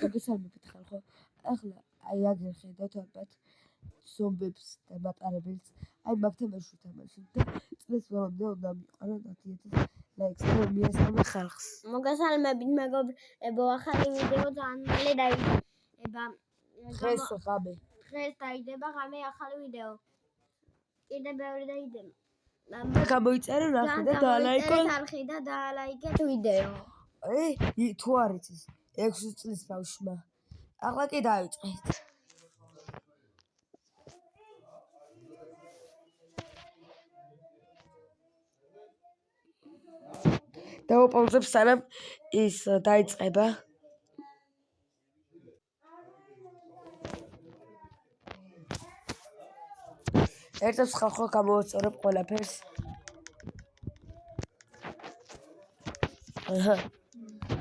მოგესალმებით ხალხო. ახლა აი აგერ ხედავთ ალბათ ზომბებს და მატარებელს. აი მაგ თამაშს ვთამაშობ და წლის ბოლომდე უნდა მიყაროთ 10,000 ლაიქს. მიესალმე ხალხს. მოგესალმებით მეგობრებო, ახალი ვიდეო ძალიან მალე დაიდება. დღეს ღამე. დღეს დაიდება ღამე ახალი ვიდეო. კიდე ბევრი დაიდება. გამოიწერე ნახე და დაალაიკოთ არხი და დაალაიკეთ ვიდეო. თუ არ იცის 6 წლის ბავშვმა. ახლა კი დავიწყეთ. დავაპაუზებ სანამ ის დაიწყება. ერთად ხალხო გამოვასწორებ ყველაფერს.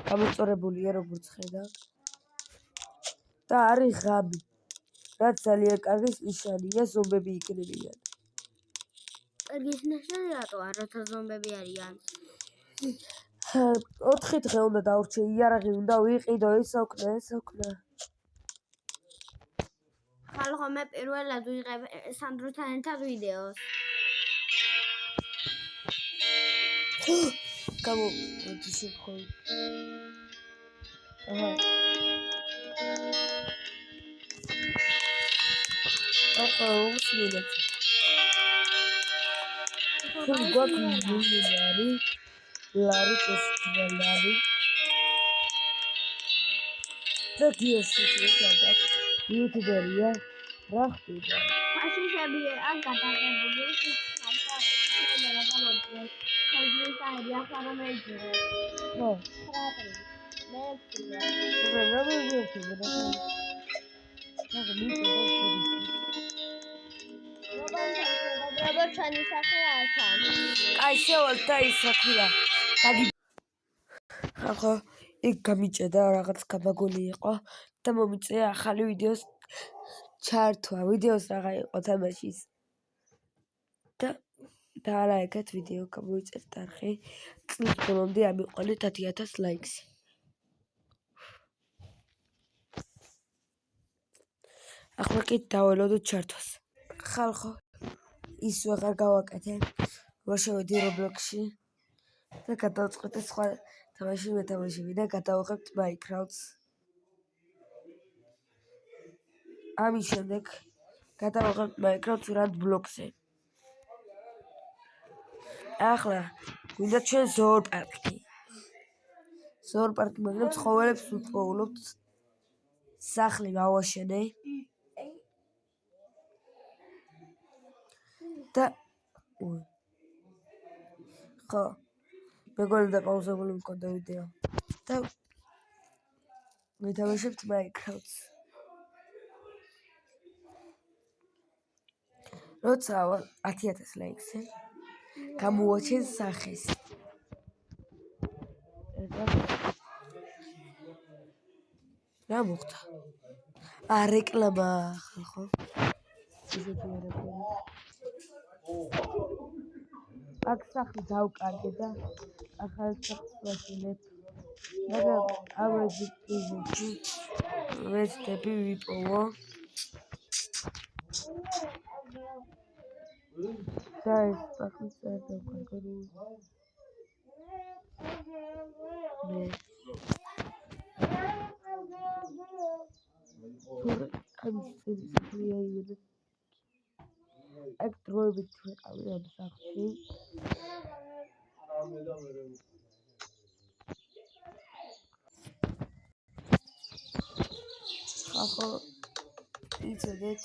გამოსწორებულია როგორც ხედავთ. და არის ღამე. რაც ძალიან კარგი ნიშანია, ზომბები იქნებიან. კარგი ნიშანი რატო არ როცა ზომბები არიან? 4 დღე უნდა დავრჩე, იარაღი უნდა ვიყიდო, ეს ოკნა. ხალხო, მე პირველად ვიღებ სანდროსთან ერთად ვიდეოს. გამოვიდიშე ხოლმე. უსმინეთ. გვაქვს ლარი ფესტივალი და გიოსტი გადაგ იუთუბერია რა ხდება ფაშიშები ან გადაღებული ხალხო შეიძლება გამოდგეს ხალხი ახლა რომ ეძირო ხო ფრატრი ჩვენი სახე ართან. აი შევალ და ისაქია. ხალხო, იქ გამიჭედა რაღაც გამაგონი იყო და მომიწია ახალი ვიდეოს ჩართვა. ვიდეოს რაღა იყო თამაშის. და დაალაიქეთ ვიდეო, გამოიწერთ არხი. წლის ბოლომდე ამიყვანეთ 10,000 ლაიქს. ახლა კი დაველოდოთ ჩართვას. ხალხო, ის ვეღარ გავაკეთე. ვაშევედი Roblox-ში და გადავწყვეტე სხვა თამაში მეთამაშები და გადავღებთ Minecraft-ს. ამის შემდეგ გადავღებთ Minecraft-ს Roblox-ზე. ახლა გვინდა ჩვენ ზოოპარკი. ზოოპარკი მაგრამ ცხოველებს ვიპოულობთ. სახლი გავაშენე. და ხო მეგობრებო დაპაუზებული მქონდა ვიდეო და მეთამაშებთ Minecraft-ს. როცა 10,000 ლაიქზე გამოვაჩენ სახეს. რა მოხდა? რეკლამა ხალხო. აქ სახლი დავკარგე და ახალ სახლს ვაშენებ. მაგრამ ამაზე პიზუჩი ვესტები ვიპოვო. და ეს სახლი დავკარგე. აქ დროებით ვიყავი ამ სახლში. ხალხო, იცოდეთ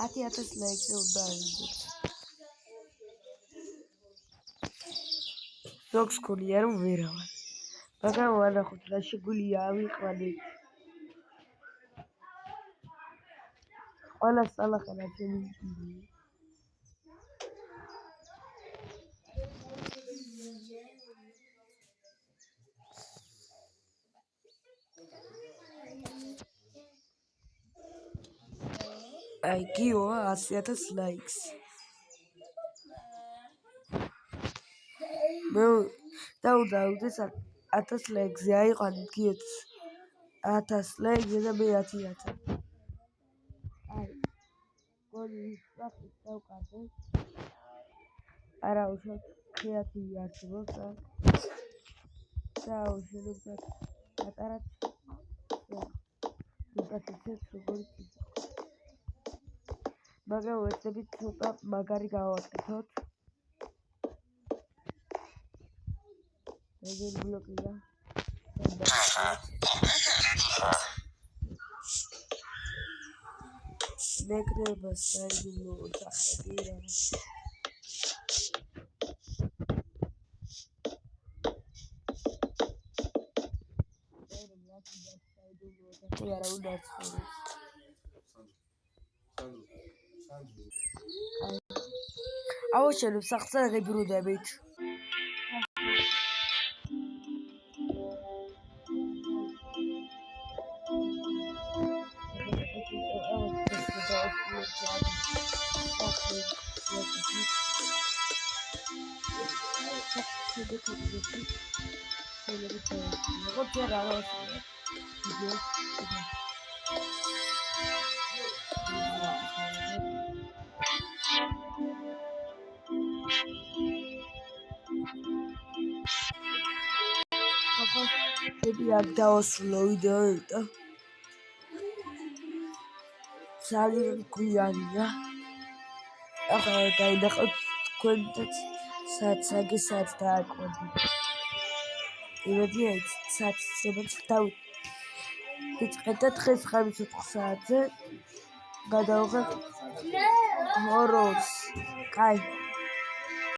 10,000 ლაიქზე უნდა ავიდეთ. ზოგს გონია რომ ვერავარ. მაგრამ ვანახოთ რა შეგვიძლია ავიყვანეთ. ყველა სალახენა ჩემი დიდი. აი გიო 100,000 ლაიქს. მე და უნდა ავიდეს 1000 ლაიქზე აიყვანეთ გიოც. 1000 ლეიგზე და მე 10000. აი, გოლი ვახის დავკარდე. არა უშავთ კრეატივი არსებობს და შენობდათ პატარად უკაცეთ როგორი ციხე. მაგრამ ვეცდებით ცოტა მაგარი გავაკეთოთ. ეგრე ბლოკია. მეკრება საიდუმლო ოთახები რაღაც. არა უნდა ცხოვროს. ავაშენებ სახლს და ღიბრუნებით. აქ დავასრულო ვიდეო და ძალიან გვიანია. ახლა დაინახავთ თქვენთაც საათს დააკვირდით. იმედია საათს რომელიც დავიწყეთ და დღეს 4 საათზე გადავღებ ჰორორს. კაი